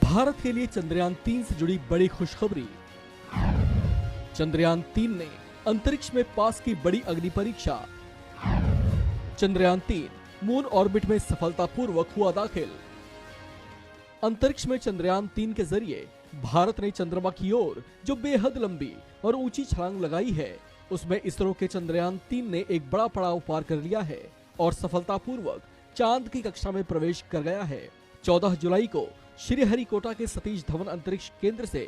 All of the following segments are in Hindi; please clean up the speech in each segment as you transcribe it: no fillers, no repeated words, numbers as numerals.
भारत के लिए चंद्रयान-3 से जुड़ी बड़ी खुशखबरी। चंद्रयान-3 ने अंतरिक्ष में पास की बड़ी अग्नि परीक्षा। चंद्रयान-3 मून ऑर्बिट में सफलतापूर्वक हुआ दाखिल। अंतरिक्ष में चंद्रयान-3 के जरिए भारत ने चंद्रमा की ओर जो बेहद लंबी और ऊंची छलांग लगाई है, उसमें इसरो के चंद्रयान-3 ने एक बड़ा पड़ाव पार कर लिया है और सफलतापूर्वक चांद की कक्षा में प्रवेश कर गया है। 14 जुलाई को श्रीहरिकोटा के सतीश धवन अंतरिक्ष केंद्र से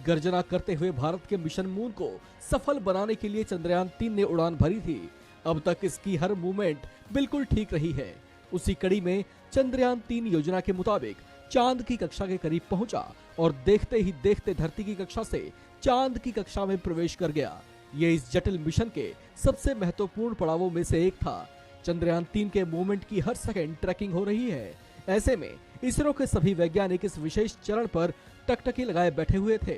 गर्जना करते हुए भारत के मिशन मून को सफल बनाने के लिए चंद्रयान-3 ने उड़ान भरी थी। अब तक इसकी हर मूवमेंट बिल्कुल ठीक रही है। उसी कड़ी में चंद्रयान-3 योजना के मुताबिक चांद की कक्षा के करीब पहुंचा और देखते ही देखते धरती की कक्षा से चांद की कक्षा में प्रवेश कर गया। ये इस जटिल मिशन के सबसे महत्वपूर्ण पड़ावों में से एक था। चंद्रयान-3 के मूवमेंट की हर सेकंड ट्रैकिंग हो रही है। ऐसे में इसरो के सभी वैज्ञानिक इस विशेष चरण पर टकटकी लगाए बैठे हुए थे।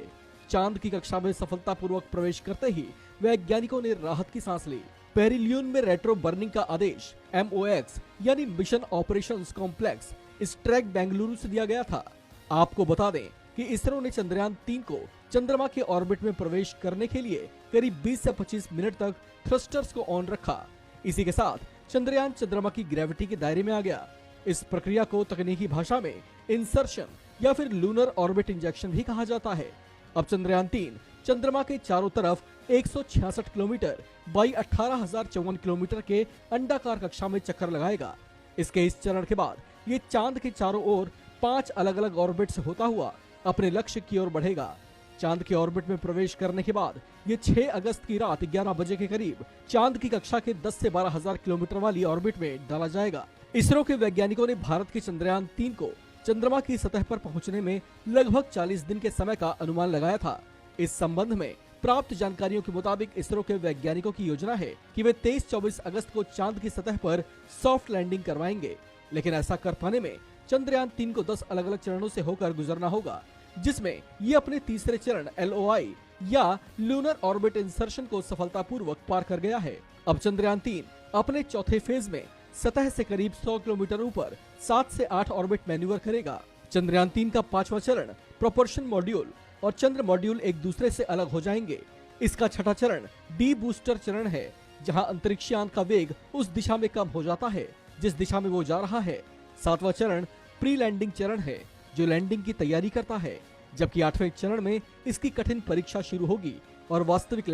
चांद की कक्षा में सफलतापूर्वक प्रवेश करते ही वैज्ञानिकों ने राहत की सांस ली। पेरिलियन में रेट्रो बर्निंग का आदेश MOX यानी मिशन ऑपरेशंस कॉम्प्लेक्स इस ट्रैक बेंगलुरु से दिया गया था। आपको बता दें कि इसरो ने चंद्रयान-3 को चंद्रमा के ऑर्बिट में प्रवेश करने के लिए करीब 20 से 25 मिनट तक थ्रस्टर्स को ऑन रखा। इसी के साथ चंद्रयान चंद्रमा की ग्रेविटी के दायरे में आ गया। इस प्रक्रिया को तकनीकी भाषा में इंसर्शन या फिर लूनर ऑर्बिट इंजेक्शन भी कहा जाता है। अब चंद्रयान-3 चंद्रमा के चारों तरफ 166 किलोमीटर बाई 18,054 किलोमीटर के अंडाकार कक्षा में चक्कर लगाएगा। इसके इस चरण के बाद ये चांद के चारों ओर 5 अलग अलग ऑर्बिट से होता हुआ अपने लक्ष्य की ओर बढ़ेगा। चांद के ऑर्बिट में प्रवेश करने के बाद ये 6 अगस्त की रात 11 बजे के करीब चांद की कक्षा के 10 से 12,000 किलोमीटर वाली ऑर्बिट में डाला जाएगा। इसरो के वैज्ञानिकों ने भारत के चंद्रयान-3 को चंद्रमा की सतह पर पहुंचने में लगभग 40 दिन के समय का अनुमान लगाया था। इस संबंध में प्राप्त जानकारियों के मुताबिक इसरो के वैज्ञानिकों की योजना है कि वे 23-24 अगस्त को चांद की सतह पर सॉफ्ट लैंडिंग करवाएंगे। लेकिन ऐसा कर पाने में चंद्रयान-3 को 10 अलग अलग चरणों से होकर गुजरना होगा, जिसमें ये अपने तीसरे चरण LOI या लूनर ऑर्बिट इंसर्शन को सफलतापूर्वक पार कर गया है। अब चंद्रयान-3 अपने चौथे फेज में सतह से करीब 100 किलोमीटर ऊपर 7 से 8 ऑर्बिट मैन्यूवर करेगा। चंद्रयान-3 का 5वां चरण प्रोपल्शन मॉड्यूल और चंद्र मॉड्यूल एक दूसरे से अलग हो जाएंगे। इसका 6ठा चरण डी बूस्टर चरण है, जहां अंतरिक्षयान का वेग उस दिशा में कम हो जाता है जिस दिशा में वो जा रहा है। 7वां चरण प्री लैंडिंग चरण है, जो लैंडिंग की तैयारी करता है, जबकि 8वें चरण में इसकी कठिन परीक्षा शुरू होगी और वास्तविक